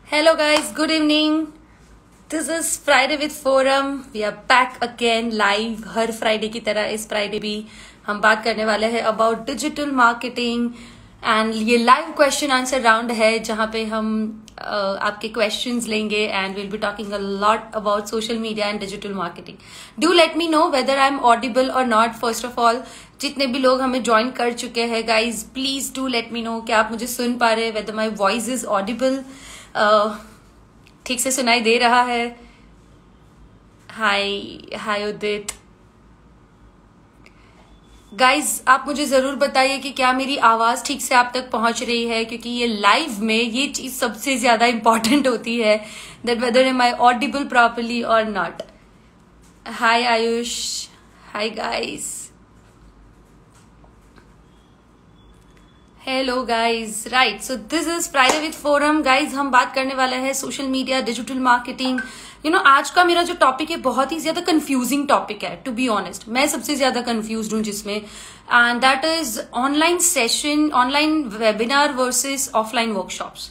Hello guys, good evening. This is Friday with Forum. We are back again live. Her Friday की तरह इस Friday भी हम बात करने वाले हैं अबाउट डिजिटल मार्केटिंग एंड ये लाइव क्वेश्चन आंसर राउंड है जहां पे हम आपके क्वेश्चंस लेंगे and will be talking a lot about social media and digital marketing. Do let me know whether I am audible और नॉट. फर्स्ट ऑफ ऑल जितने भी लोग हमें ज्वाइन कर चुके हैं guys, please do let me no कि आप मुझे सुन पा रहे हैं, weather my voice is Audible, ठीक से सुनाई दे रहा है. हाय हाय उदित. गाइज आप मुझे जरूर बताइए कि क्या मेरी आवाज ठीक से आप तक पहुंच रही है, क्योंकि ये लाइव में ये चीज सबसे ज्यादा इंपॉर्टेंट होती है, that whether am I audible properly और नॉट. Hi Ayush. Hi guys. Hello guys. Right, so this is Friday with forum. Guys हम बात करने वाले हैं सोशल मीडिया, डिजिटल मार्केटिंग. आज का मेरा जो टॉपिक है बहुत ही ज्यादा कंफ्यूजिंग टॉपिक है, टू बी ऑनेस्ट. मैं सबसे ज्यादा कंफ्यूज हूं जिसमें, and that is online session, online webinar versus offline workshops.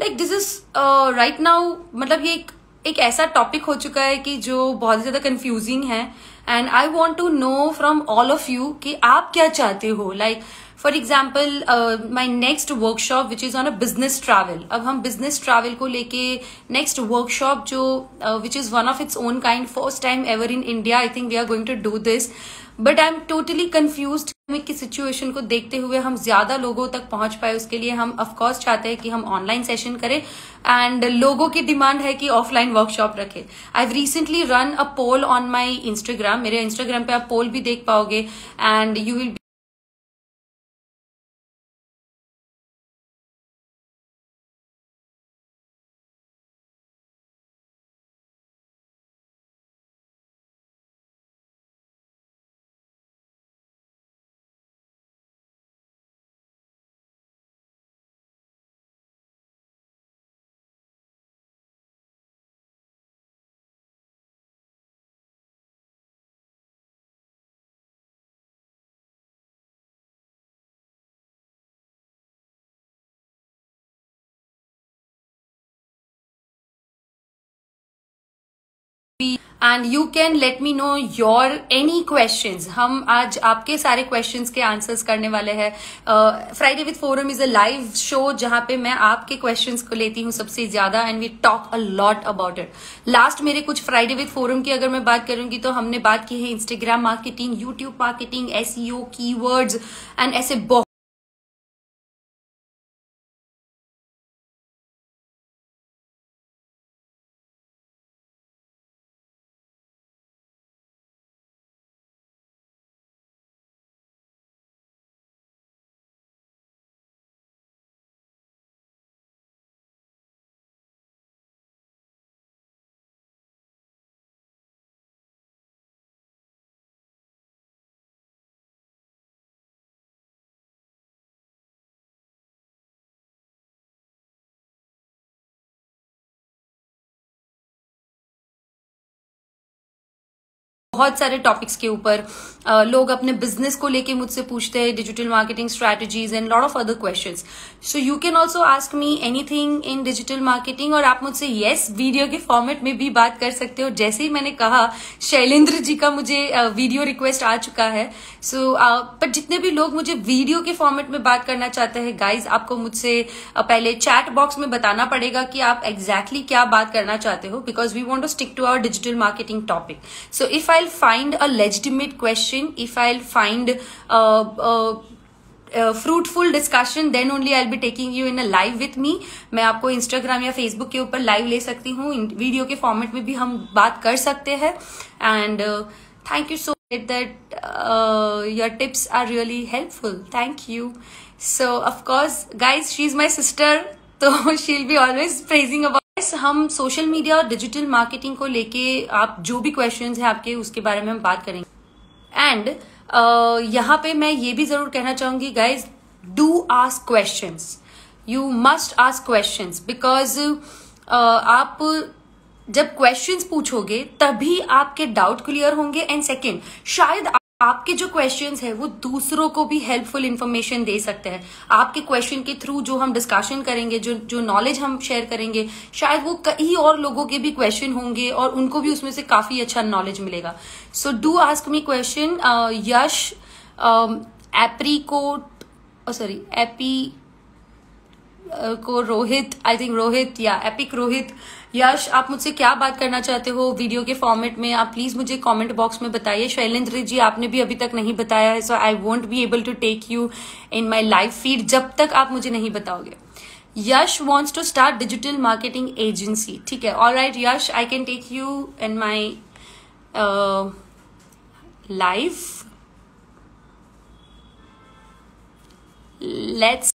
Like this is right now, मतलब ये एक ऐसा टॉपिक हो चुका है कि जो बहुत ज्यादा कंफ्यूजिंग है, and I want to know from all of you कि आप क्या चाहते हो. Like for example my next workshop which is on a business travel. अब हम बिजनेस ट्रैवल को लेके नेक्स्ट वर्कशॉप जो which is one of its own kind, first time ever in India, I think we are going to do this, but I am totally confused. की situation को देखते हुए हम ज्यादा लोगों तक पहुंच पाए, उसके लिए हम ऑफकोर्स चाहते हैं कि हम ऑनलाइन सेशन करें, एंड लोगों की डिमांड है कि ऑफलाइन वर्कशॉप रखें. I have recently run a poll on my Instagram. मेरे इंस्टाग्राम पे आप पोल भी देख पाओगे, and you will and you can let me know your any questions. हम आज आपके सारे क्वेश्चंस के आंसर्स करने वाले हैं. Friday with forum is a live show जहां पे मैं आपके क्वेश्चंस को लेती हूँ सबसे ज्यादा, and we talk a lot about it. Last मेरे कुछ फ्राइडे विथ फोरम की अगर मैं बात करूंगी तो हमने बात की है Instagram marketing, YouTube marketing, SEO, keywords and ऐसे बहुत सारे टॉपिक्स के ऊपर लोग अपने बिजनेस को लेके मुझसे पूछते हैं, digital marketing strategies and lot of other questions. So you can also ask me anything in digital marketing, और आप मुझसे यस वीडियो के फॉर्मेट में भी बात कर सकते हो. जैसे ही मैंने कहा, शैलेंद्र जी का मुझे वीडियो रिक्वेस्ट आ चुका है. सो पर जितने भी लोग मुझे वीडियो के फॉर्मेट में बात करना चाहते हैं गाइज, आपको मुझसे पहले चैट बॉक्स में बताना पड़ेगा कि आप एग्जैक्टली क्या बात करना चाहते हो, because we want to stick to our digital marketing topic. So if I find a legitimate question, if I'll find fruitful discussion, then only I'll be taking you in a live with me. मैं आपको Instagram या Facebook के ऊपर live ले सकती हूँ, video के format में भी हम बात कर सकते हैं. And thank you so much that your tips are really helpful. Thank you. So of course guys, she is my sister, तो she will be always praising about. हम सोशल मीडिया और डिजिटल मार्केटिंग को लेके आप जो भी क्वेश्चंस हैं आपके, उसके बारे में हम बात करेंगे. एंड यहाँ पे मैं ये भी जरूर कहना चाहूंगी guys, do ask questions. You must ask questions, because आप जब क्वेश्चंस पूछोगे तभी आपके डाउट क्लियर होंगे. एंड सेकेंड, शायद आपके जो क्वेश्चंस है वो दूसरों को भी हेल्पफुल इंफॉर्मेशन दे सकते हैं। आपके क्वेश्चन के थ्रू जो हम डिस्कशन करेंगे, जो जो नॉलेज हम शेयर करेंगे, शायद वो कई और लोगों के भी क्वेश्चन होंगे और उनको भी उसमें से काफी अच्छा नॉलेज मिलेगा। So do ask me question. Yash apricot, sorry AP को रोहित, आई थिंक रोहित या एपिक रोहित, यश आप मुझसे क्या बात करना चाहते हो वीडियो के फॉर्मेट में, आप प्लीज मुझे कमेंट बॉक्स में बताइए। शैलेंद्र जी आपने भी अभी तक नहीं बताया है, so I won't be able to take you in my live feed जब तक आप मुझे नहीं बताओगे। Yash wants to start digital marketing agency, ठीक है, alright Yash, I can take you in my live. Let's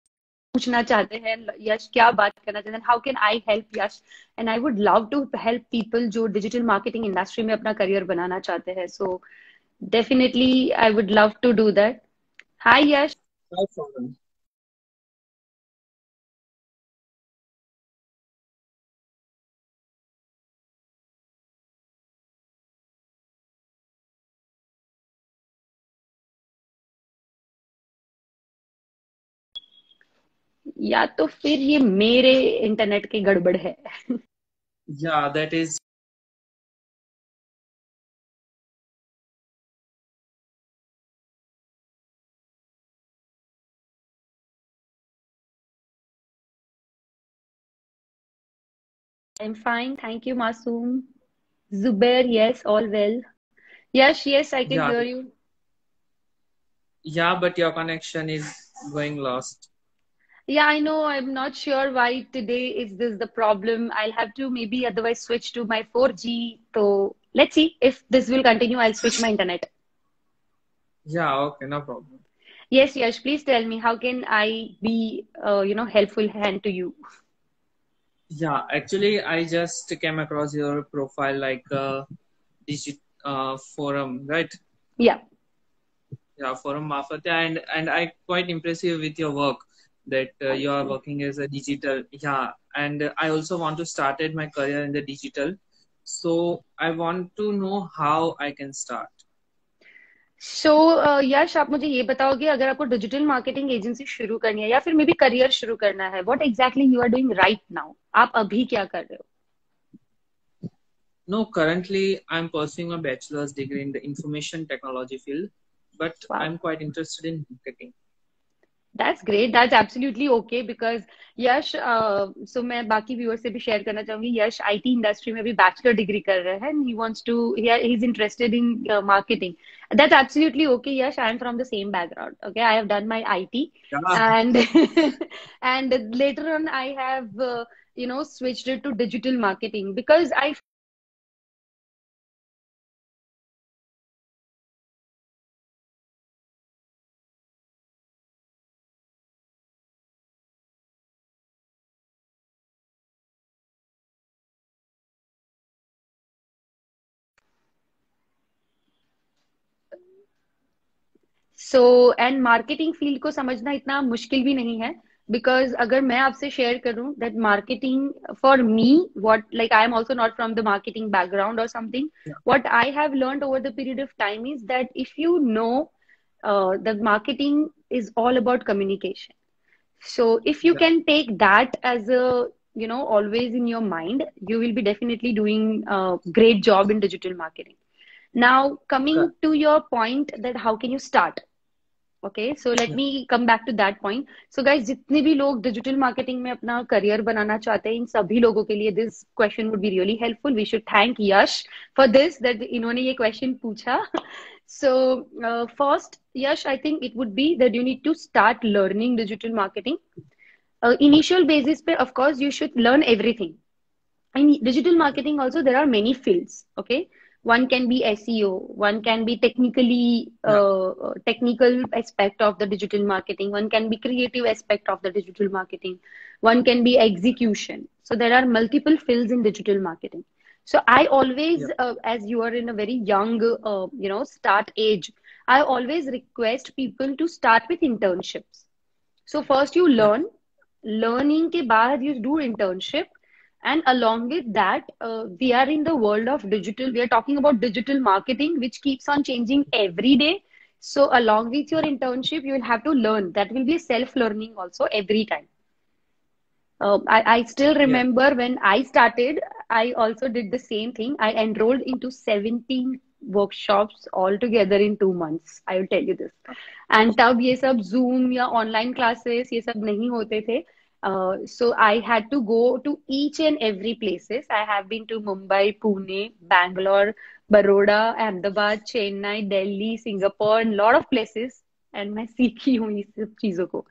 पूछना चाहते हैं यश, क्या बात करना चाहते हैं, how can I help Yash, and I would love to help people जो डिजिटल मार्केटिंग इंडस्ट्री में अपना करियर बनाना चाहते हैं। So definitely I would love to do that. Hi Yash. No problem. या तो फिर ये मेरे इंटरनेट की गड़बड़ है। Yeah, that is. I am fine, thank you Masoom. Zubair, yes all well. Yash, yes I can Yeah, hear you. yeah, but your connection is going lost. Yeah, I know. I'm not sure why today is this the problem. I'll have to maybe otherwise switch to my 4G. So let's see if this will continue. I'll switch my internet. Yeah, okay, no problem. Yes, Yash, please tell me how can I be, helpful hand to you? Yeah, actually, I just came across your profile like digit forum, right? Yeah. Yeah, forum Mafate, and I quite impressive with your work that you Thank are you. working as a digital. Yeah, and I also want to started my career in the digital. So I want to know how I can start. So, यश आप मुझे ये बताओगे अगर आपको digital marketing agency शुरू करनी है या फिर मे बी करियर शुरू करना है, what exactly you are doing right now? आप अभी क्या कर रहे हो? No, currently I'm pursuing a bachelor's degree in the information technology field, but वाह, I'm quite interested in marketing. That's great, that's absolutely okay because Yash, so मैं बाकी viewer से भी शेयर करना चाहूंगी, यश आईटी इंडस्ट्री में भी बैचलर डिग्री कर रहे हैं, he wants to, he is interested in marketing. That's absolutely okay Yash, I am from the same background, okay, I have done my IT Yeah, and and later on I have switched it to digital marketing because I. So and marketing field को समझना इतना मुश्किल भी नहीं है, because अगर मैं आपसे शेयर करूं that marketing for me, what like I am also not from the marketing background और something, yeah, what I have learned over the period of time is that if you know that marketing is all about communication. So if you yeah, can take that as a, always in your mind, you will be definitely doing a great job in digital marketing. Now, coming correct. to your point that how can you start? Okay, so let Yeah, me come back to that point. So guys, जितने भी लोग digital marketing में अपना career बनाना चाहते हैं, इन सभी लोगों के लिए this question would be really helpful. We should thank Yash for this, that इन्होंने ये क्वेश्चन पूछा. So first, Yash, I think it would be that you need to start learning digital marketing. Initial basis pe, of course, you should learn everything. In digital marketing also there are many fields. Okay, one can be SEO, one can be yeah, technical aspect of the digital marketing, one can be creative aspect of the digital marketing, one can be execution. So there are multiple fields in digital marketing. So I always, yeah, as you are in a very young start age, I always request people to start with internships. So first you yeah, learn, learning के बाद you do internship, and along with that, we are in the world of digital. We are talking about digital marketing, which keeps on changing every day. So along with your internship, you will have to learn. That will be self-learning also every time. I still Yeah. remember when I started, I also did the same thing. I enrolled into 17 workshops all together in 2 months. I will tell you this. And तब ये सब Zoom या online classes ये सब नहीं होते थे. So I had to go to each and every places. I have been to Mumbai, Pune, Bangalore, Baroda, Ahmedabad, Chennai, Delhi, Singapore, and lot of places. And मैं सीखी हूँ इस सब चीजों को.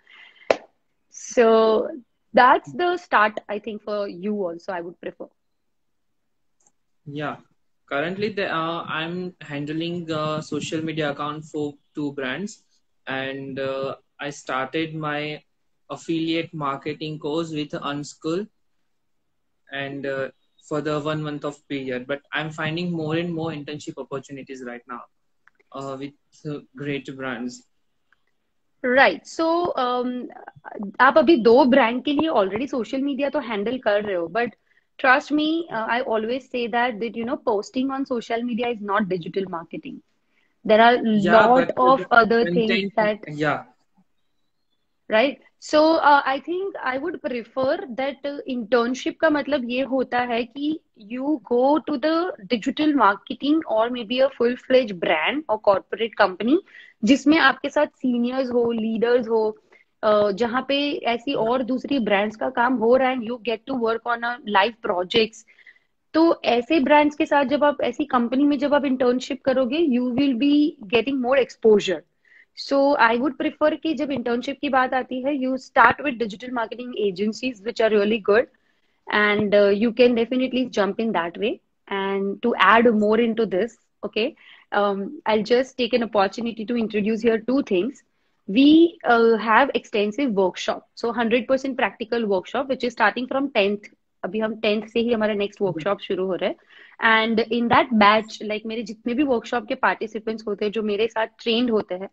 So that's the start, I think, for you also, I would prefer. Yeah. Currently, I'm handling the social media account for two brands, and I started my affiliate marketing course with Unschool, and for the 1 month of period. But I'm finding more and more internship opportunities right now with great brands. Right. So, आप अभी दो brand के लिए already social media तो handle कर रहे हो, but trust me, I always say that posting on social media is not digital marketing. There are Yeah, lot but of the other things content, that, yeah, right? So I think I would prefer that internship का मतलब ये होता है कि you go to the digital marketing or maybe a full-fledged brand or corporate company जिसमें आपके साथ seniors हो, leaders हो, जहाँ पे ऐसी yeah, और दूसरी brands का काम हो रहा है and you get to work on a live projects. तो ऐसे ब्रांड्स के साथ जब आप ऐसी कंपनी में जब आप इंटर्नशिप करोगे you will be getting more exposure. So I would prefer कि जब इंटर्नशिप की बात आती है you start with digital marketing agencies which are really good and you can definitely jump in that way. And to add more into this, okay, I'll just take an opportunity to introduce here two things. We have extensive workshop, so 100% practical workshop which is starting from 10th. अभी हम 10th से ही हमारा next workshop शुरू हो रहा है and in that batch like मेरे जितने भी वर्कशॉप के पार्टिसिपेंट्स होते हैं जो मेरे साथ ट्रेंड होते हैं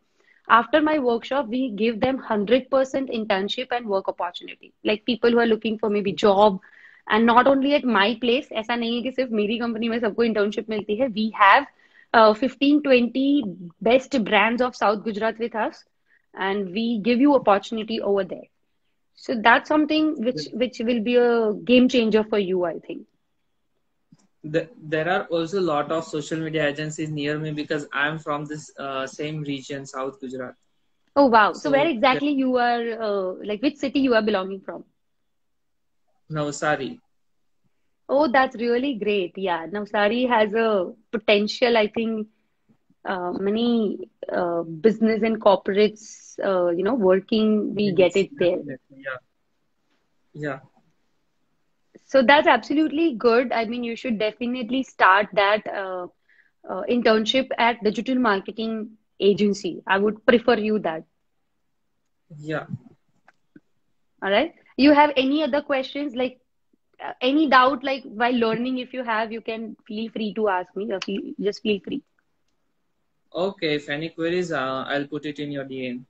after my workshop we give them 100% internship and work opportunity, like people who are looking for maybe job and not only at my place. ऐसा नहीं है कि सिर्फ मेरी कंपनी में सबको इंटर्नशिप मिलती है. We have 15-20 best brands of South Gujarat with us and we give you opportunity over there. So that's something which will be a game changer for you, I think. there are also a lot of social media agencies near me because I'm from this same region, South Gujarat. Oh wow. So where So exactly you are, like which city you are belonging from? Navsari. Oh, that's really great. Yeah, Navsari has a potential, I think, many business and corporates, working, we get Yes, it there. definitely. Yeah, yeah, So that's absolutely good. I mean, you should definitely start that internship at digital marketing agency. I would prefer you that. yeah. All right. You have any other questions, like any doubt, like while learning, if you have, you can feel free to ask me, or just feel free. Okay, if any queries, I'll put it in your DM.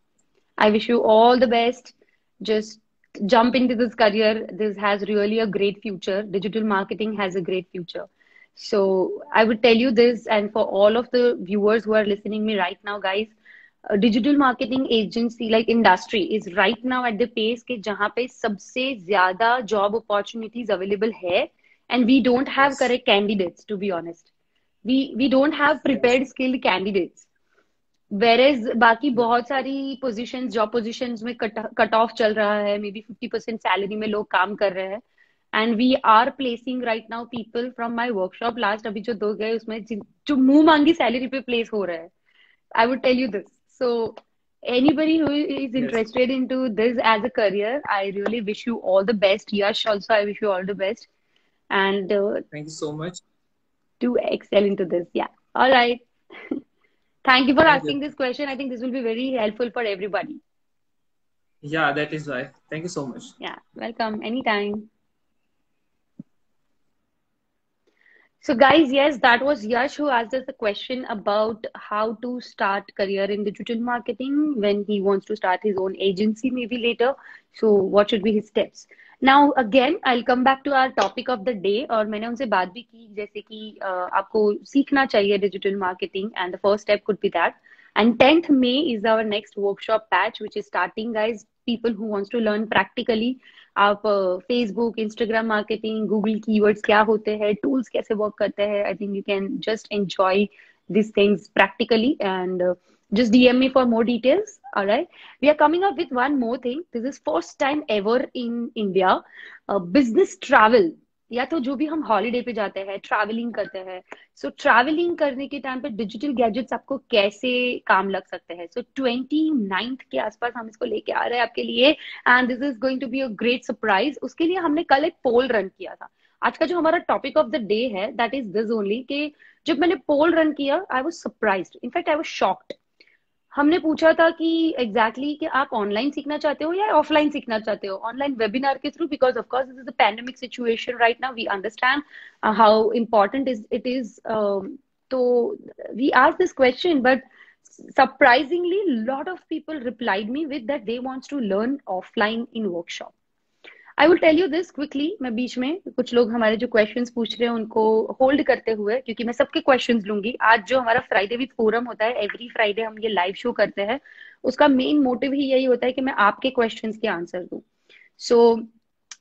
I wish you all the best. Just jump into this career. This has really a great future. Digital marketing has a great future. So I would tell you this, and for all of the viewers who are listening me right now, guys, digital marketing agency like industry is right now at the pace के जहाँ पे सबसे ज्यादा job opportunities available है, and we don't have Yes, correct candidates, to be honest. We don't have yes, prepared skilled candidates. वेरेज बाकी yeah, बहुत सारी positions job positions में कट ऑफ चल रहा है, मे बी 50% सैलरी में लोग काम कर रहे हैं. And we are placing right now people from my workshop. Last अभी जो दो गए उसमें जो मुंह मांगी सैलरी पे प्लेस हो रहा है. I would tell you this. So anybody who is yes. interested into this as a career, I really wish you all the best. Yash, also I wish you all the best, and Thank you so much. to excel into this. Yeah, all right. Thank you for Thank you. asking this question. I think this will be very helpful for everybody. Yeah, that is why. Thank you so much. Yeah, welcome anytime. So guys, yes, that was Yash who asked us a question about how to start career in digital marketing when he wants to start his own agency maybe later. So what should be his steps? Now again, I'll come back to our topic of the day. और मैंने उनसे बात भी की जैसे कि आपको सीखना चाहिए digital marketing and the first step could be that. And 10th May is our next workshop batch, which is starting, guys. People who wants to learn practically, आप Facebook, Instagram marketing, Google keywords क्या होते हैं, tools कैसे work करते हैं, I think you can just enjoy these things practically, and just DM me for more details. All right. We are coming up with one more thing. This is first time ever in India. Business travel, या तो जो भी हम holiday पे जाते हैं, travelling करते हैं, सो ट्रैवलिंग करने के टाइम पे डिजिटल गैजेट्स आपको कैसे काम लग सकते हैं. सो 29th के आसपास हम इसको लेके आ रहे हैं आपके लिए, and this is going to be a great surprise. उसके लिए हमने कल एक पोल रन किया था. आज का जो हमारा टॉपिक ऑफ द डे है, दैट इज दिस ओनली, कि जब मैंने पोल रन किया, I was surprised, in fact I was shocked. हमने पूछा था कि एग्जैक्टली exactly कि आप ऑनलाइन सीखना चाहते हो या ऑफलाइन सीखना चाहते हो, ऑनलाइन वेबिनार के through, because of course this is a pandemic situation right now, we understand how important is it is. तो we asked this question, but surprisingly lot of people replied me with that they wants to learn offline in workshop. I will tell you this quickly. मैं बीच में कुछ लोग हमारे जो questions पूछ रहे हैं उनको होल्ड करते हुए, क्योंकि मैं सबके क्वेश्चंस लूंगी. आज जो हमारा फ्राइडे विद फोरम होता है, एवरी फ्राइडे हम ये लाइव शो करते हैं, उसका मेन मोटिव ही यही होता है कि मैं आपके क्वेश्चंस के आंसर दूं. सो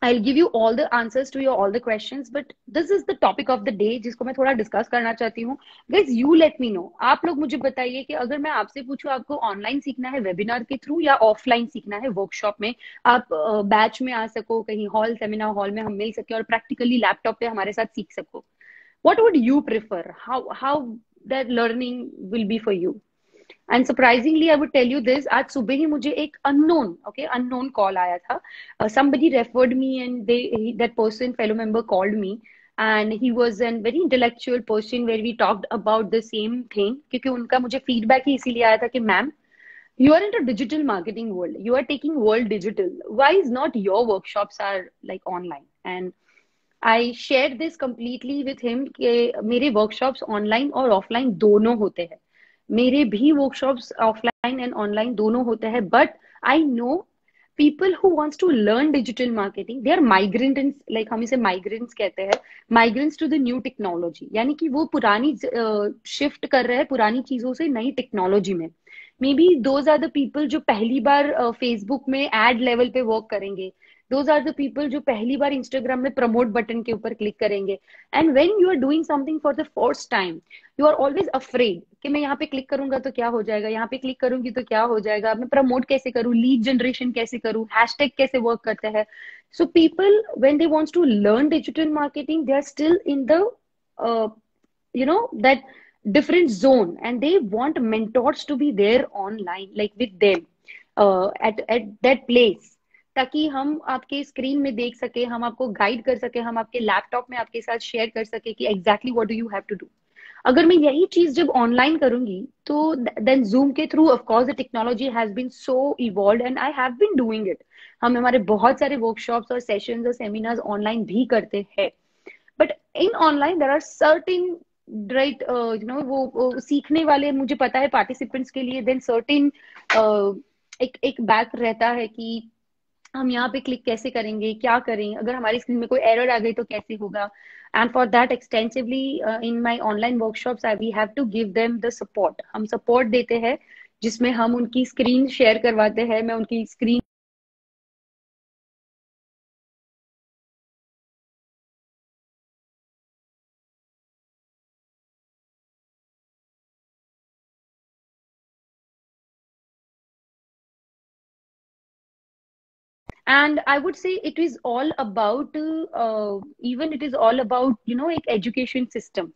I'll give you all the answers to your all the questions, but this is the topic of the day जिसको मैं थोड़ा डिस्कस करना चाहती हूँ. Guys, you let me know. आप लोग मुझे बताइए कि अगर मैं आपसे पूछूं आपको ऑनलाइन सीखना है वेबिनार के थ्रू या ऑफलाइन सीखना है वर्कशॉप में, आप बैच में आ सको, कहीं हॉल, सेमिनार हॉल में हम मिल सके और प्रैक्टिकली लैपटॉप पे हमारे साथ सीख सको. What would you prefer? How that learning will be for you? And surprisingly I would tell you this, आज सुबह ही मुझे एक अननोन कॉल आया था. somebody referred me and that person, fellow member, called me, and he was a very intellectual person where we talked about the same thing, क्योंकि उनका मुझे feedback ही इसीलिए आया था कि ma'am, you are in the digital marketing world, you are taking world digital, why is not your workshops are like online? And I shared this completely with him कि मेरे workshops online और offline दोनों होते हैं. मेरे भी workshops offline and online दोनों होते हैं, but I know people who wants to learn digital marketing, they are migrants, like हम इसे माइग्रेंट्स कहते हैं, migrants to the new technology, यानी कि वो पुरानी शिफ्ट कर रहे हैं पुरानी चीजों से नई टेक्नोलॉजी में. Maybe those are the people जो पहली बार फेसबुक में एड लेवल पे वर्क करेंगे, दोज आर द पीपल जो पहली बार इंस्टाग्राम में प्रमोट बटन के ऊपर क्लिक करेंगे. And when you are doing something for the first time, you are always afraid कि मैं यहाँ पे क्लिक करूंगा तो क्या हो जाएगा, यहाँ पे क्लिक करूंगी तो क्या हो जाएगा, मैं प्रमोट कैसे करूँ, लीड जनरेशन कैसे करूँ, हैशटैग कैसे वर्क करते हैं. So people when they wants to learn digital marketing, they are still in the that different zone, and they want mentors to be there online, like with them at that place, ताकि हम आपके screen में देख सके, हम आपको guide कर सके, हम आपके लैपटॉप में आपके साथ शेयर कर सके कि exactly what do you have to do. अगर मैं यही चीज जब ऑनलाइन करूंगी, तो देन जूम के through, of course the technology has been so evolved and I have been doing it. हम हमारे बहुत सारे वर्कशॉप्स और सेशंस और सेमिनार्स ऑनलाइन भी करते हैं, but in online there are certain right वो सीखने वाले, मुझे पता है पार्टिसिपेंट्स के लिए देन सर्टेन एक बैक रहता है कि हम यहाँ पे क्लिक कैसे करेंगे, क्या करें, अगर हमारी स्क्रीन में कोई एरर आ गई तो कैसे होगा. And for that extensively in my online workshops we have to give them the support. हम सपोर्ट देते हैं जिसमें हम उनकी स्क्रीन शेयर करवाते हैं, मैं उनकी screen and I would say it is all about even it is all about एक education system.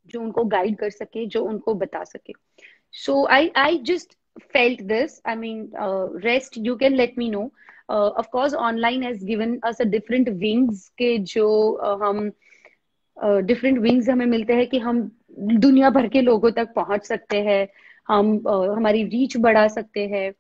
जो उनको गाइड कर सके, जो उनको बता सके. So I just felt this. I mean, rest you can let me know. Of course, online has given us a different wings के जो हम डिफरेंट विंग्स हमें मिलते हैं कि हम दुनिया भर के लोगों तक पहुंच सकते हैं, हम हमारी रीच बढ़ा सकते हैं.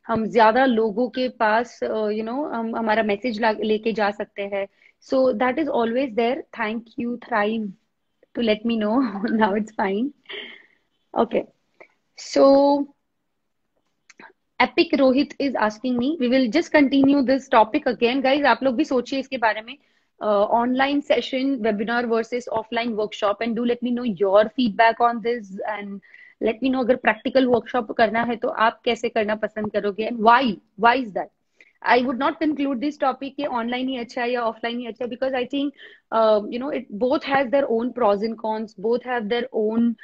हम ज्यादा लोगों के पास हम हमारा मैसेज लेके जा सकते हैं. So that is always there. Thank you thrive to let me know. Now it's fine. Okay. So Epic Rohit is asking me. We will just continue this topic again, guys. आप लोग भी सोचिए इसके बारे में. Online session, webinar versus offline workshop, and do let me know your feedback on this, and let me know अगर practical workshop करना है तो आप कैसे करना पसंद करोगे, and why? Why is that? I would not conclude this topic कि online ही अच्छा है या offline ही अच्छा है, because I think it both has their own pros and cons, both have their own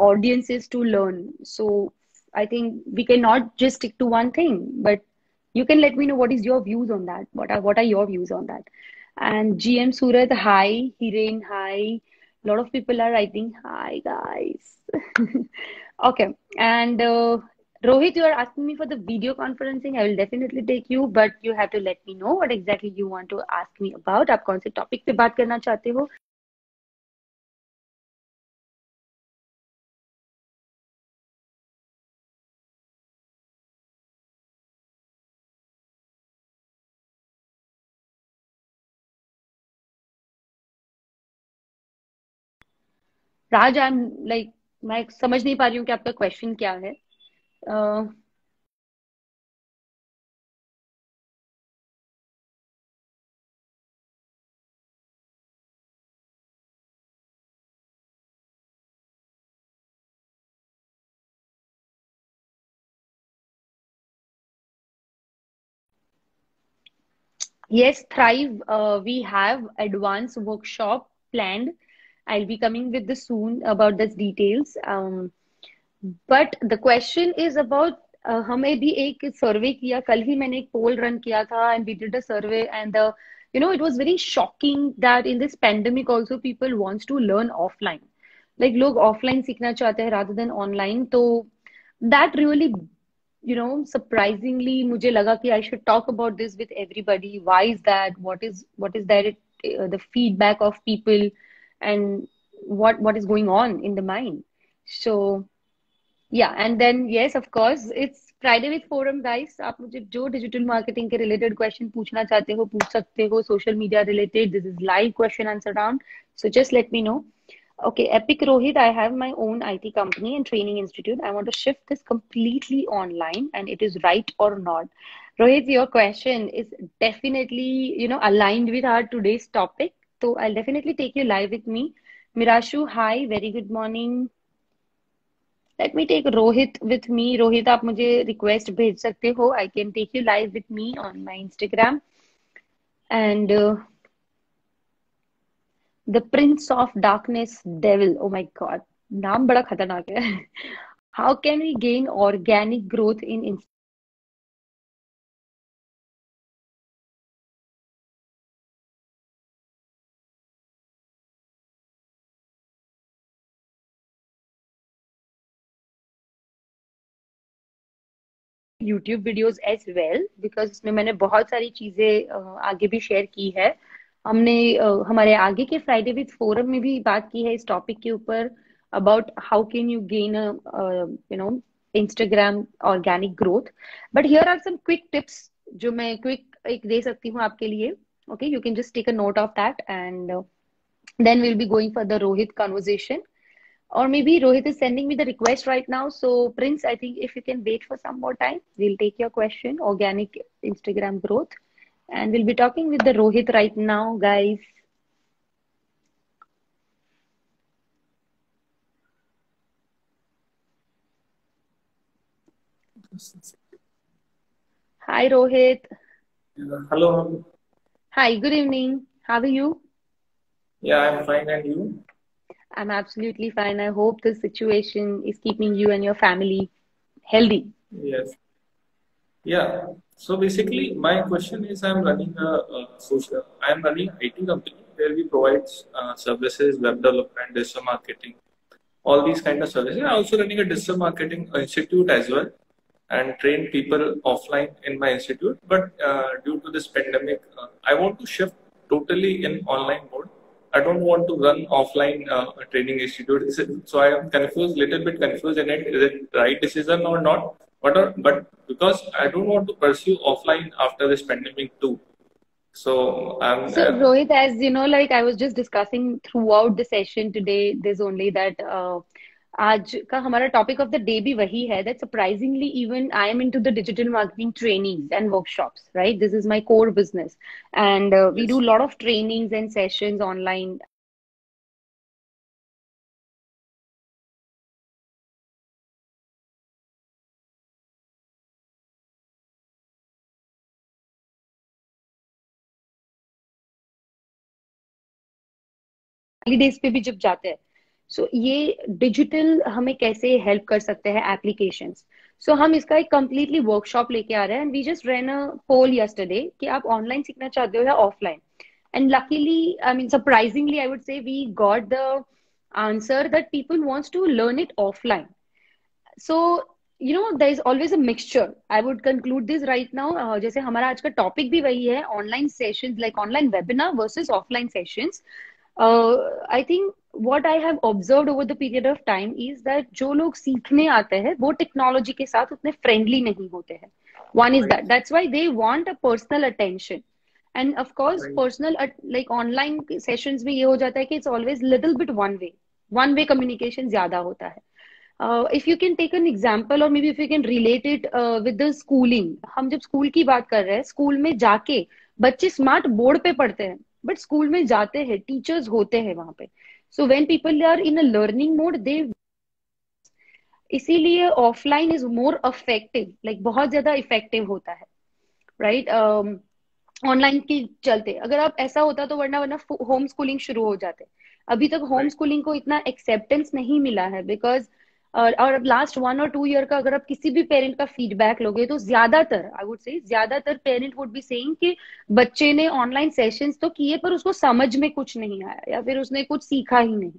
audiences to learn. So I think we cannot just stick to one thing, but you can let me know what is your views on that. What are your views on that? And GM Surat, hi. Hiren, hi. A lot of people are writing hi, guys. Okay. And Rohit, you are asking me for the video conferencing. I will definitely take you, but you have to let me know what exactly you want to ask me about. आप कौन से topic पे बात करना चाहते हो? राज, I am like, मैं समझ नहीं पा रही हूँ कि आपका क्वेश्चन क्या है. Yes, Thrive, we have advanced workshop planned. I'll be coming with the soon about this details. But the question is about हमें भी एक सर्वे किया, कल ही मैंने एक पोल रन किया था, and we did a survey, and it was very shocking that in this pandemic also people wants to learn offline. Like लोग offline सीखना चाहते हैं rather than online. तो that really surprisingly मुझे लगा कि I should talk about this with everybody. Why is that? What is that? The feedback of people, and what is going on in the mind. So yeah, and then yes, of course, it's Friday with Forum, guys. आप मुझे जो digital marketing के related question पूछना चाहते हो पूछ सकते हो. Social media related, this is live question answer round. So just let me know. Okay, Epic Rohit, I have my own IT company and training institute. I want to shift this completely online, and it is right or not? Rohit, your question is definitely, aligned with our today's topic. So I'll definitely take you live with me. Mirashu, hi, very good morning. Let me take Rohit with me. Rohit, आप मुझे request भेज सकते हो. I can take you live with me on my Instagram. And the Prince of Darkness Devil. Oh my God, नाम बड़ा खतरनाक है. How can we gain organic growth in Instagram? YouTube videos as well, because इसमें मैंने बहुत सारी चीजें आगे भी शेयर की है. हमने हमारे आगे के फ्राइडे विद फोरम में भी बात की है इस टॉपिक के ऊपर, about how can you gain Instagram organic growth. But here are some quick tips जो मैं क्विक एक दे सकती हूँ आपके लिए. Okay, you can just take a note of that, and then will be going for the Rohit conversation. Or maybe Rohit is sending me the request right now. So Prince, I think if you can wait for some more time, we'll take your question, organic Instagram growth. And we'll be talking with the Rohit right now, guys. Hi, Rohit. Hello. Hi, good evening. How are you? Yeah, I'm fine. And you? I'm absolutely fine. I hope this situation is keeping you and your family healthy. Yes. Yeah. So basically, my question is, I'm running I'm running an IT company where we provide services, web development, digital marketing, all these kind of services. I'm also running a digital marketing institute as well, and train people offline in my institute. But due to this pandemic, I want to shift totally in online mode. I don't want to run offline training institute. So I am confused, little bit confused in it. Is it right decision or not? but because I don't want to pursue offline after this pandemic too. So So Rohit, as you know, like I was just discussing throughout the session today, there's only that आज का हमारा topic of the day भी वही है that surprisingly even I am into the digital marketing trainings and workshops, right? This is my core business, and we do yes. a lot of trainings and sessions online. Holidays पे भी जब जाते हैं, सो ये digital हमें कैसे help कर सकते हैं एप्लीकेशंस. सो हम इसका एक कंप्लीटली वर्कशॉप लेके आ रहे हैं, and we just run a poll yesterday कि आप ऑनलाइन सीखना चाहते हो या offline. And luckily, I mean surprisingly, I would say we got the answer that people wants to learn it offline. So, you know, there is always a mixture. I would conclude this right now. जैसे हमारा आज का topic भी वही है, online sessions like online webinar versus offline sessions. I think what I have observed over the period of time is that जो लोग सीखने आते हैं वो टेक्नोलॉजी के साथ उतने फ्रेंडली नहीं होते हैं. One is that. That's why they want a personal attention. And of course, personal like online sessions में ये हो जाता है कि it's always little bit one way communication ज्यादा होता है. If you can take an example or maybe if you can relate it with the schooling, हम जब स्कूल की बात कर रहे हैं, स्कूल में जाके बच्चे स्मार्ट बोर्ड पे पढ़ते हैं, बट स्कूल में जाते हैं, टीचर्स होते हैं वहां पे. So when people are in a learning mode, they इसीलिए offline is more effective, like बहुत ज्यादा इफेक्टिव होता है, राइट? ऑनलाइन की चलते अगर आप ऐसा होता तो वरना होम स्कूलिंग शुरू हो जाते. अभी तक होम स्कूलिंग को इतना एक्सेप्टेंस नहीं मिला है बिकॉज और लास्ट 1 or 2 ईयर का अगर आप किसी भी पेरेंट का फीडबैक लोगे तो ज्यादातर, आई वुड से ज्यादातर पेरेंट वुड बी सेइंग कि बच्चे ने ऑनलाइन सेशंस तो किए पर उसको समझ में कुछ नहीं आया या फिर उसने कुछ सीखा ही नहीं.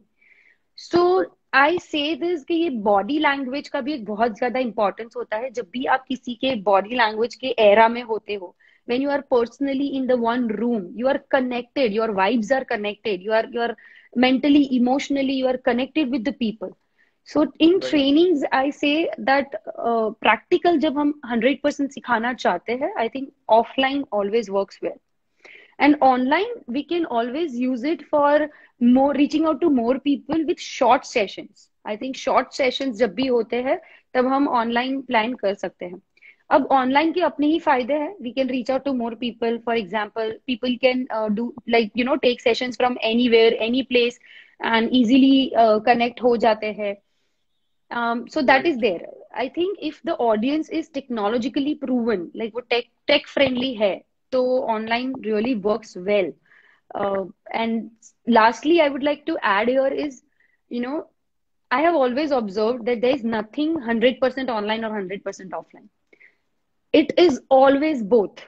सो आई से दिस कि ये बॉडी लैंग्वेज का भी एक बहुत ज्यादा इंपॉर्टेंस होता है. जब भी आप किसी के बॉडी लैंग्वेज के एरा में होते हो, when you are personally in the one room, you are connected, your vibes are connected, you are mentally, emotionally, you are connected with the people. So in trainings, I say that practical जब हम 100% सिखाना चाहते हैं, I think offline always works well. And online, we can always use it for more reaching out to more people with short sessions. I think short sessions जब भी होते हैं, तब हम online plan कर सकते हैं. अब ऑनलाइन के अपने ही फायदे हैं. We can reach out to more people. For example, people can do like you know take sessions from anywhere, any place, and easily connect हो जाते हैं. So that is there. I think if the audience is technologically proven, like वो tech friendly है, तो online really works well. And lastly, I would like to add here is, you know, I have always observed that there is nothing 100% online or 100% offline. It is always both.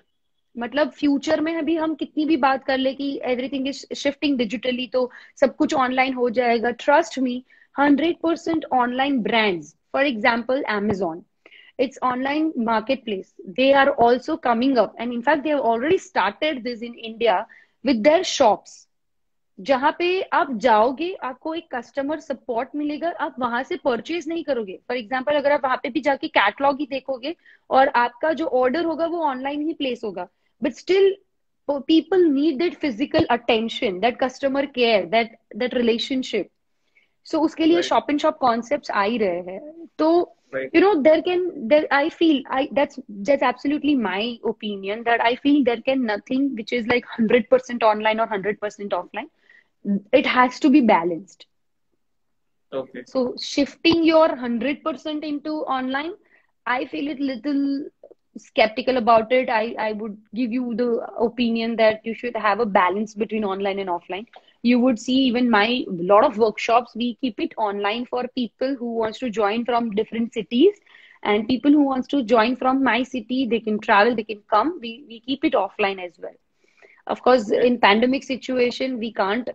मतलब future में अभी हम कितनी भी बात कर ले कि एवरीथिंग इज शिफ्टिंग डिजिटली, तो सब कुछ ऑनलाइन हो जाएगा. Trust me, 100% online brands, for example, Amazon, it's online marketplace. They are also coming up, and in fact, they have already started this in India with their shops. जहां पे आप जाओगे, आपको एक कस्टमर सपोर्ट मिलेगा, आप वहां से परचेज नहीं करोगे. फॉर एग्जाम्पल, अगर आप वहां पे भी जाके कैटलॉग ही देखोगे और आपका जो ऑर्डर होगा वो ऑनलाइन ही प्लेस होगा, but still people need that physical attention, that customer care, that relationship. So उसके लिए शॉप एंड शॉप कॉन्सेप्ट्स आ ही रहे हैं. तो you know, I feel, that's absolutely my opinion, that I feel there can nothing which is like 100% online or 100% offline. It has to be balanced. Okay. So shifting your 100% into online, I feel it little skeptical about it. I would give you the opinion that you should have a balance between online and offline. You would see even my lot of workshops, we keep it online for people who wants to join from different cities, and people who wants to join from my city, they can travel, they can come. We keep it offline as well. Of course, in pandemic situation, we can't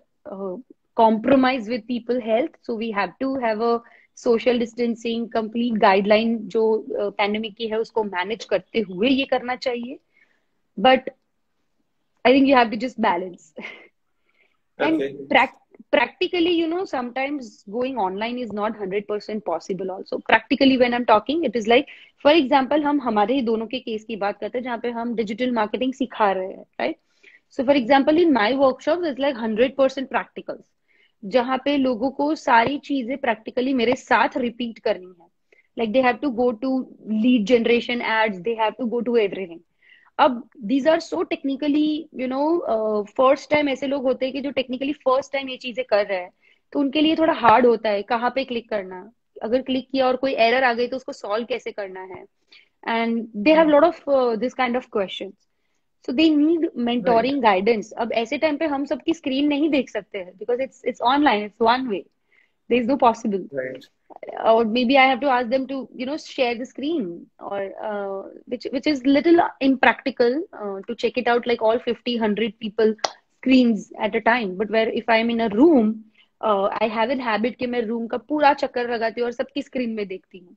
compromise with people health, so we have to have a social distancing complete guideline जो pandemic की है उसको manage करते हुए ये करना चाहिए. But I think you have to just balance. And practically, sometimes going online is not 100% possible also. Practically when I'm talking, it is like, for example, हम हमारे ही दोनों के केस की बात करते हैं जहाँ पे हम डिजिटल मार्केटिंग सिखा रहे हैं, right? So for example, in my workshops, it's like 100% practicals, जहाँ पे लोगों को सारी चीजें प्रैक्टिकली मेरे साथ रिपीट करनी है. Like they have to go to lead generation ads, they have to go to everything. अब these are so technically, first time ऐसे लोग होते हैं कि जो technically first time ये चीजें कर रहे हैं, तो उनके लिए थोड़ा hard होता है कहाँ पे क्लिक करना, अगर क्लिक किया और कोई एरर आ गई तो उसको सॉल्व कैसे करना है. And they have lot of this kind of questions, so they need Right. Mentoring guidance. अब ऐसे टाइम पे हम सबकी स्क्रीन नहीं देख सकते हैं because it's online, it's one way, there is no possible. Right. Or maybe I have to ask them to share the screen, or which is little impractical to check it out like all 50 100 people screens at a time. But where if I'm in a room, I have a habit कि मैं room का पूरा चक्कर लगाती हूँ और सबकी screen में देखती हूँ.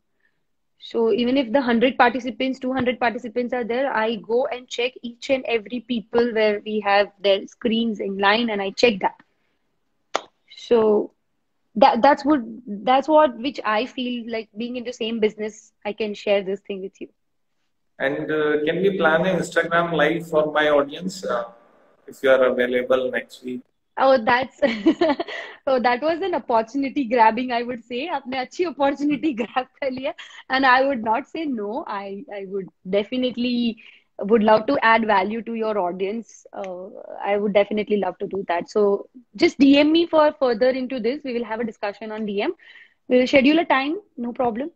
So even if the 100 participants, 200 participants are there, I go and check each and every people where we have their screens in line, and I check that. So that's what which I feel like being in the same business, I can share this thing with you. And can we plan an Instagram live for my audience if you are available next week? Oh, that's oh, that was an opportunity grabbing, I would say. आपने अच्छी opportunity grab कर लिया, and I would not say no. I would definitely would love to add value to your audience. I would definitely love to do that. So just DM me for further into this. We will have a discussion on DM. We will schedule a time. No problem.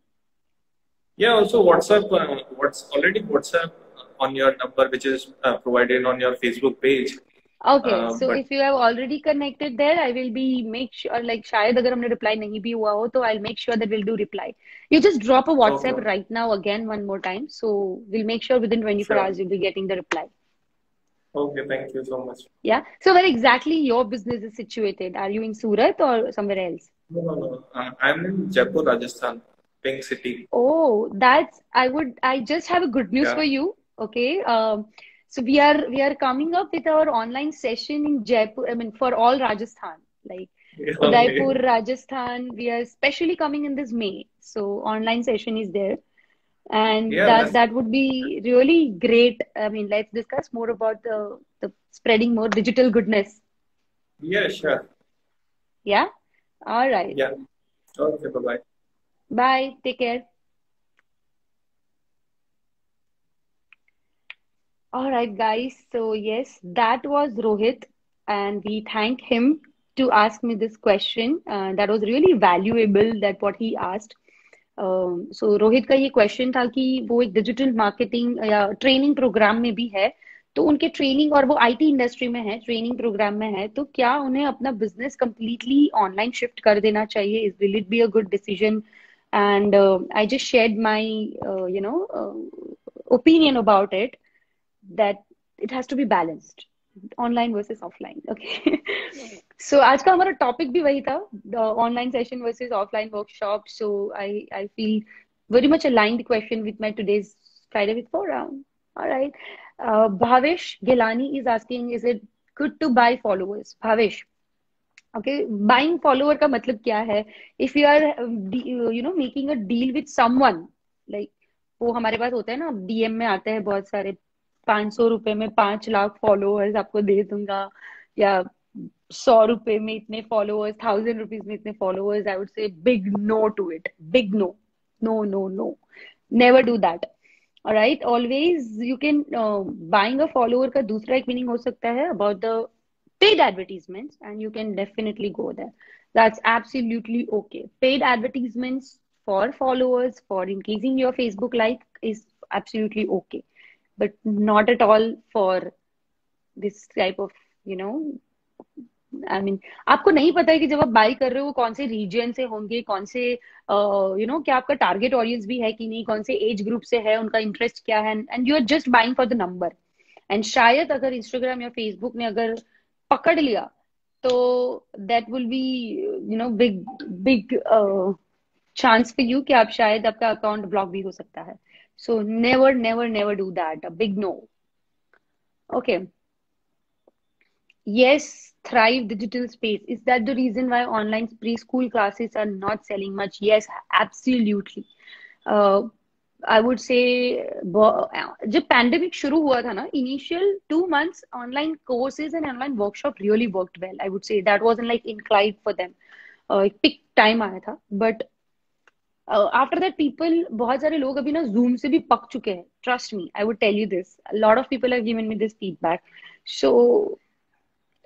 Yeah, also WhatsApp, what's already WhatsApp on your number, which is provided on your Facebook page. Okay, so But if you have already connected there, I will be make sure, like शायद अगर हमने reply नहीं भी हुआ हो तो I'll make sure that we'll do reply. You just drop a WhatsApp okay, right now again one more time, so we'll make sure within 24 sure. hours you'll be getting the reply. Okay, thank you so much. Yeah. So where exactly your business is situated? Are you in Surat or somewhere else? No, no, no. I'm in Jaipur, Rajasthan, Pink City. Oh, I just have a good news Yeah. for you. Okay. So we are coming up with our online session in Jaipur. I mean, for all Rajasthan, like Okay. Udaipur, Rajasthan. We are especially coming in this May. So online session is there. And Yeah, that would be really great. I mean, let's discuss more about the spreading more digital goodness. yeah, sure. Yeah. All right. Yeah. Okay, bye-bye. Bye. Take care. All right, guys. So yes, that was Rohit, and we thank him to ask me this question. That was really valuable. That what he asked. So Rohit का ये question था कि वो एक digital marketing या training programme में भी है, तो उनके ट्रेनिंग, और वो आईटी इंडस्ट्री में है, ट्रेनिंग प्रोग्राम में है, तो क्या उन्हें अपना बिजनेस कंप्लीटली ऑनलाइन शिफ्ट कर देना चाहिए? Will it be a good decision? And I just shared my opinion about it, that it has to be balanced, online versus offline. Okay. So आज का हमारा टॉपिक भी वही था, online session versus offline workshop. So I feel very much aligned question with my today's Friday with Forum. All right. Bhavesh Gilani is asking, is it good to buy followers? Bhavesh, okay, buying follower का मतलब क्या है? If you are making a deal with someone, like वो हमारे पास होता है ना, DM में आते हैं बहुत सारे, 500 रुपए में 5 लाख फॉलोअर्स आपको दे दूंगा, या 100 रुपए में इतने फॉलोअर्स, 1000 रुपीज में इतने followers. I would say big no to it. Big no. No no no, never do that. Alright. Always you can buying a follower का दूसरा एक मीनिंग हो सकता है about the paid advertisements, and you can definitely go there. That's absolutely okay. Paid advertisements for followers, for increasing your Facebook like, is absolutely okay, but not at all for this type of, I mean, आपको नहीं पता है कि जब आप by कर रहे हो कौन से रीजन से होंगे, कौन से क्या आपका टारगेट ऑडियंस भी है कि नहीं, कौन से एज ग्रुप से है, उनका इंटरेस्ट क्या है, and you are just buying for the number. एंड शायद अगर इंस्टाग्राम या फेसबुक ने अगर पकड़ लिया तो that will be big big chance for you कि आप शायद आपका अकाउंट ब्लॉक भी हो सकता है. So never do that. A big no. Okay. Yes, thrive digital space. Is that the reason why online preschool classes are not selling much? Yes, absolutely. uh, I would say जब pandemic शुरू हुआ था ना, initial 2 months online courses and online workshop really worked well. I would say that was like inclined for them. एक peak time आया था, but after that people, बहुत सारे लोग अभी ना जूम से भी पक चुके हैं. Trust me, I would tell you this, lot of people have given me this feedback. So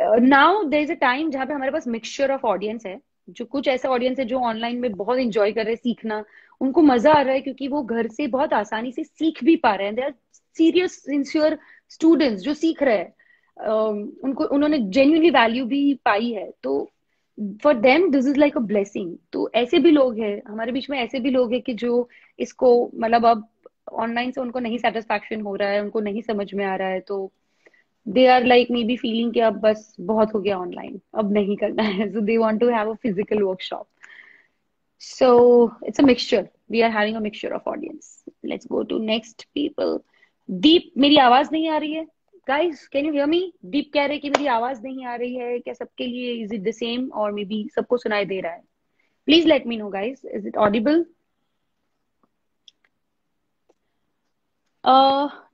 now there is a time जहाँ पे हमारे पास मिक्सचर ऑफ ऑडियंस है. जो कुछ ऐसा ऑडियंस है जो ऑनलाइन में बहुत इंजॉय कर रहे हैं सीखना, उनको मजा आ रहा है क्योंकि वो घर से बहुत आसानी से सीख भी पा रहे हैं. They are serious sincere students जो सीख रहे हैं. उनको उन्होंने जेन्युइनली वैल्यू भी पाई है, तो for them this is like a blessing. तो ऐसे भी लोग हैं हमारे बीच में, ऐसे भी लोग हैं कि जो इसको मतलब अब ऑनलाइन से उनको नहीं सेटिस्फैक्शन हो रहा है, उनको नहीं समझ में आ रहा है, तो they are like maybe feeling कि अब बस बहुत हो गया ऑनलाइन, अब नहीं करना है. So they want to have a physical workshop. So it's a mixture. We are having a mixture of audience. Let's go to next people. Deep, मेरी आवाज नहीं आ रही है guys? Can you hear me? Deep कह रहे कि मेरी आवाज नहीं आ रही है. क्या सबके लिए इज इट द सेम, और मे बी सबको सुनाई दे रहा है? Please let me no guys, is it Audible?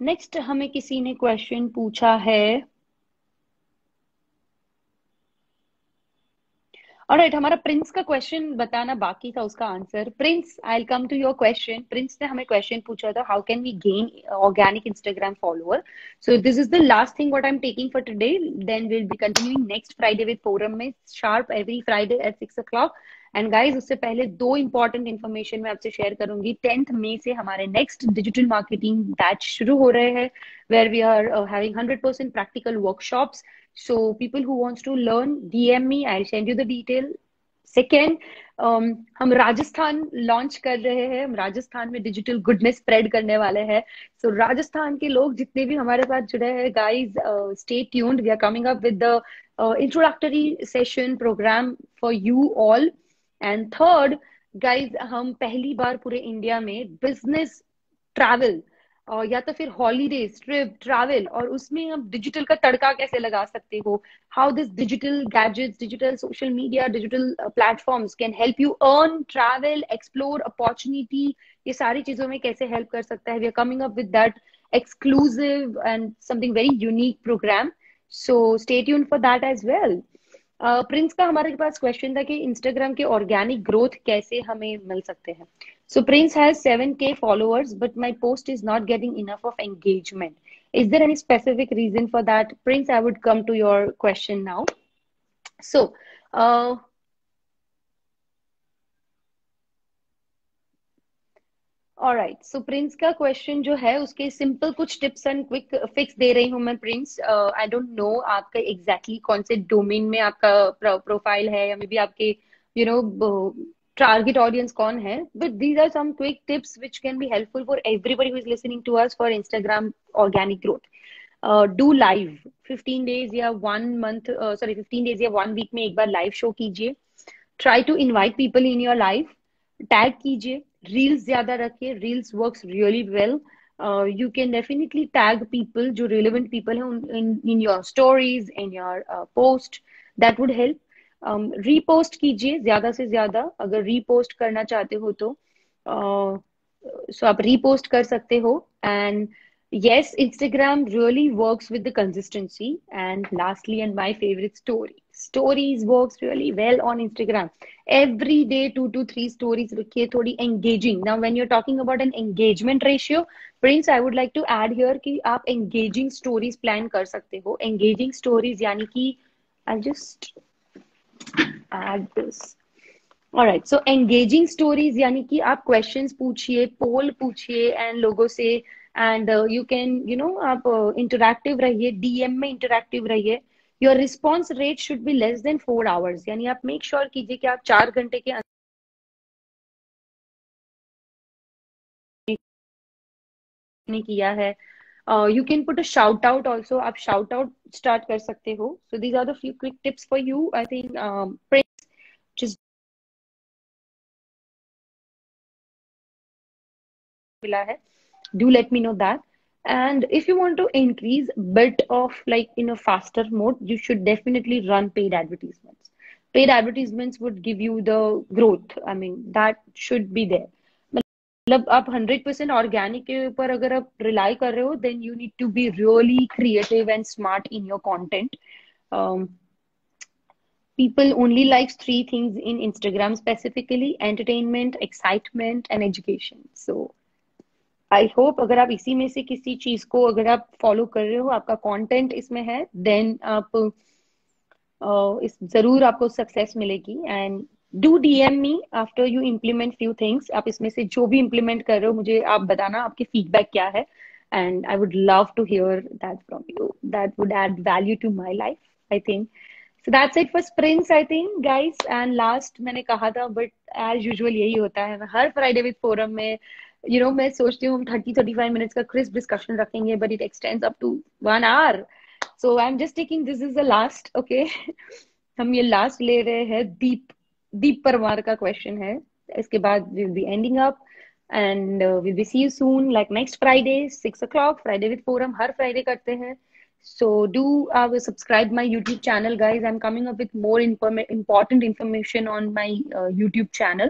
Next हमें किसी ने क्वेश्चन पूछा है. ऑलराइट, हमारा प्रिंस का क्वेश्चन बताना बाकी था, उसका answer. Prince, I will come to your question. Prince ने हमें क्वेश्चन पूछा था, how can we gain organic Instagram follower. So this is the last thing what I am taking for today. Then will be continuing next Friday with forum में sharp every Friday at 6 o'clock. And guys, उससे पहले दो important information मैं आपसे share करूंगी. 10th मई से हमारे next digital marketing batch शुरू हो रहे हैं, where we are having 100% practical workshops. So people who wants to learn, DM me. I'll send you the detail. Second, हम राजस्थान लॉन्च कर रहे हैं. हम राजस्थान में डिजिटल गुडनेस स्प्रेड करने वाले हैं. सो राजस्थान के लोग जितने भी हमारे साथ जुड़े हैं, guys, stay tuned. We are coming up with the introductory session program for you all. And third, guys, हम पहली बार पूरे इंडिया में बिजनेस ट्रैवल या तो फिर हॉलीडेज ट्रिप ट्रैवल, और उसमें हम डिजिटल का तड़का कैसे लगा सकते हो, how this digital gadgets, digital social media, digital platforms can help you earn, travel, explore, opportunity, ये सारी चीजों में कैसे हेल्प कर सकता है. We are coming up with that exclusive and something very unique program. So stay tuned for that as well. Prince का हमारे पास क्वेश्चन था कि इंस्टाग्राम के ऑर्गेनिक ग्रोथ कैसे हमें मिल सकते हैं. So Prince has 7K followers, but my post is not getting enough of engagement. Is there any specific reason for that? Prince, I would come to your question now. So, alright. So Prince का question जो है, उसके simple कुछ tips and quick fix दे रही हूँ मैं. Prince, I don't know आपका exactly कौन से डोमेन में आपका प्रोफाइल है, या मे बी आपके यू नो target audience कौन है, but these are some quick tips which can be helpful for everybody who is listening to us for Instagram organic growth. Do live 15 days या 1 month, sorry 15 days या 1 week में एक बार live show कीजिए. Try to invite people in your life. Tag कीजिए. Reels ज्यादा रखिए. Reels works really well. You can definitely tag people जो relevant people हैं in your stories, in your post. That would help. Repost कीजिए ज्यादा से ज्यादा, अगर रीपोस्ट करना चाहते हो तो. सो आप रीपोस्ट कर सकते हो. And yes, Instagram really works with the consistency. And lastly, and my favorite, stories works really well on Instagram. Every day 2 to 3 stories रखिए, थोड़ी engaging. Now when you're talking about an engagement ratio, Prince, I would like to add here कि आप engaging stories plan कर सकते हो. engaging stories यानी कि I'll just add this. Alright, so engaging stories यानी कि आप questions पूछिए, poll पूछिए and लोगों से, and you can, you know, आप interactive रहिए, DM में interactive रहिए. Your response rate should be less than 4 hours. यानी आप make sure कीजिए कि आप 4 घंटे के अंदर किया है. You can put a shout out also. आप shout out start कर सकते हो. So these are the few quick tips for you. I think Prince, just मिला है. Do let me know that. And if you want to increase bit of like in a faster mode, you should definitely run paid advertisements. Paid advertisements would give you the growth. I mean, that should be there. मतलब आप 100% organic के ऊपर अगर आप rely कर रहे हो, then you need to be really creative and smart in your content. People only likes three things in Instagram specifically: entertainment, excitement, and education. So I hope अगर आप इसी में से किसी चीज को अगर आप फॉलो कर रहे हो, आपका कंटेंट इसमें है, देन आप इस जरूर आपको सक्सेस मिलेगी. And do DM me after you implement few things. आप इसमें से जो भी इम्प्लीमेंट कर रहे हो, मुझे आप बताना आपकी फीडबैक क्या है. And I would love to hear that from you. That would add value to my life, I think. So that's it for sprints, I think, guys. And last मैंने कहा था, but as usual यही होता है. मैं हर Friday with Forum में, मैं सोचती हूँ हम 30-35 minutes का crisp discussion रखेंगे, but it extends up to 1 hour. So I'm just taking this is the last, okay? हम ये last ले रहे हैं. दीप परमार का question है. इसके बाद we'll be ending up and we'll be see you soon, like next Friday 6 o'clock. Friday with Forum her Friday करते हैं. So do subscribe my YouTube channel, guys. I'm coming up with more important information on my YouTube channel.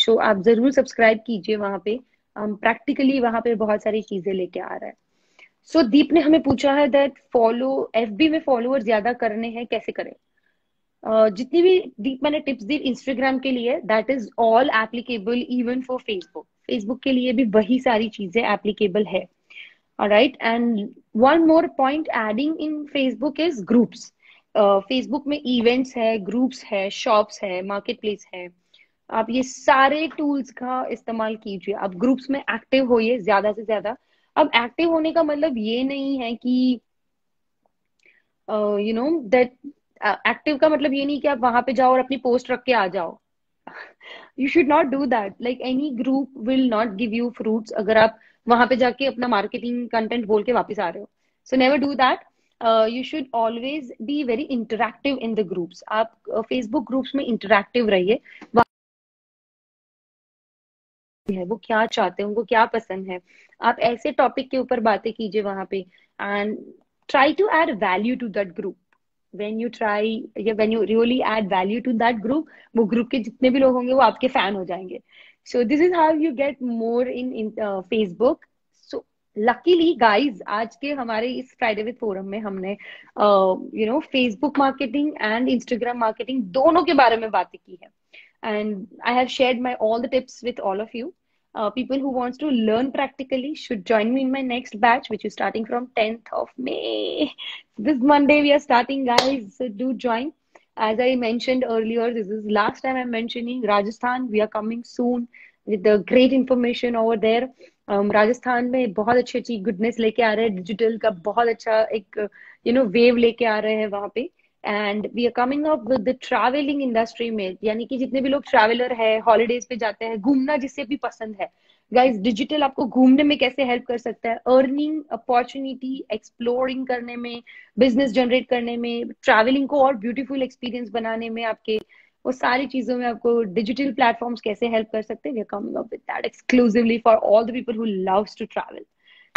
So आप जरूर subscribe कीजिए वहां पे. Practically वहां पे बहुत सारी चीजें लेके आ रहा है. सो दीप ने हमें पूछा है दैट FB में फॉलोअर ज्यादा करने हैं, कैसे करें. जितनी भी दीप मैंने टिप्स दी इंस्टाग्राम के लिए, that is all applicable even for Facebook के लिए भी वही सारी चीजें एप्लीकेबल है. Alright, and one more point adding in Facebook is groups. Facebook में events है, groups है, shops है, marketplace है. आप ये सारे tools का इस्तेमाल कीजिए. आप groups में active होइए ज्यादा से ज्यादा. अब active होने का मतलब ये नहीं है कि that active का मतलब ये नहीं कि आप वहां पे जाओ और अपनी post रख के आ जाओ. You should not do that. Like any group will not give you fruits अगर आप वहां पे जाके अपना मार्केटिंग कंटेंट बोल के वापस आ रहे हो. So never do that. You should always be very interactive in the groups. आप फेसबुक ग्रुप्स में इंटरैक्टिव रहिए. है वो क्या चाहते हैं, उनको क्या पसंद है, आप ऐसे टॉपिक के ऊपर बातें कीजिए वहां पे. And try to add value to that group. when you really add value to that group, वो ग्रुप के जितने भी लोग होंगे वो आपके फैन हो जाएंगे. So this is how you get more in Facebook. So luckily guys, आज के हमारे इस Friday with Forum में हमने Facebook marketing and Instagram marketing दोनों के बारे में बातें की है. And I have shared all the tips with all of you. People who wants to learn practically should join me in my next batch, which is starting from 10th of May. This Monday we are starting, guys. So do join. As I mentioned earlier, this is last time I'm mentioning Rajasthan. We are coming soon with the great information over there. Rajasthan में बहुत अच्छी अच्छी goodness लेके आ रहे हैं. Digital का बहुत अच्छा एक वेव लेके आ रहे हैं वहां पे. And we are coming up with the traveling industry में, यानी कि जितने भी लोग ट्रैवलर है, हॉलीडेज पे जाते हैं, घूमना जिससे भी पसंद है, गाइज डिजिटल आपको घूमने में कैसे हेल्प कर सकता है, अर्निंग अपॉर्चुनिटी, एक्सप्लोरिंग करने में, बिजनेस जनरेट करने में, ट्रैवलिंग को और ब्यूटीफुल एक्सपीरियंस बनाने में, आपके वो सारी चीजों में आपको डिजिटल प्लेटफॉर्म्स कैसे हेल्प कर सकते हैं. We are coming up with that exclusively for all the people who loves to travel.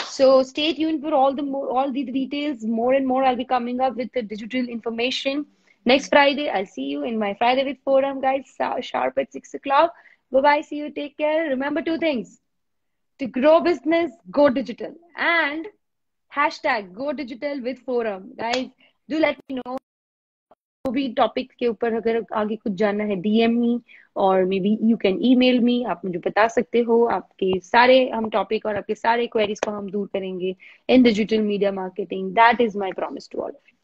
So stay tuned for all the details. More and more I'll be coming up with the digital information. Next Friday, I'll see you in my Friday with Forum, guys, sharp at 6 o'clock. Bye-bye. See you. Take care. Remember 2 things. To grow business, go digital. And hashtag go digital with Forum. Guys, do let me know. भी topic के ऊपर अगर आगे कुछ जानना है, DM मी और may be you can email me. आप मुझे बता सकते हो. आपके सारे हम टॉपिक और आपके सारे क्वेरीज को हम दूर करेंगे in digital media marketing. That is my promise to all of you.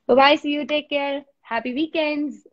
Bye bye. See you. Take care. Happy weekends.